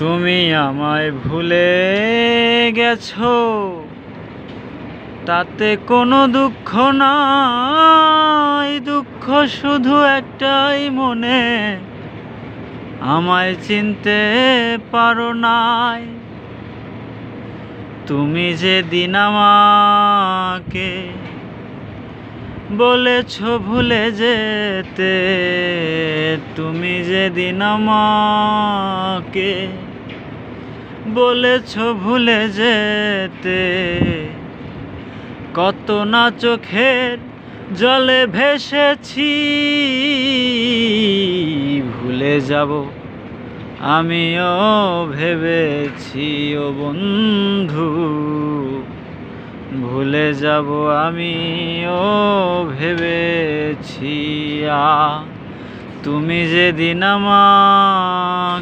তুমি আমায় ভুলে গেছো, তাতে কোনো দুঃখ নাই। দুঃখ শুধু একটাই, মনে আমায় চিনতে পারো নাই। তুমি যেদিন আমাকে বলেছো ভুলে যেতে, তুমি যেদিন আমাকে বলেছো ভুলে যেতে, কত না চোখের জলে ভেসেছি। ভুলে যাব আমিও ভেবেছি ও বন্ধু, ভুলে যাব আমিও ভেবেছি। তুমি যেদিন আমাকে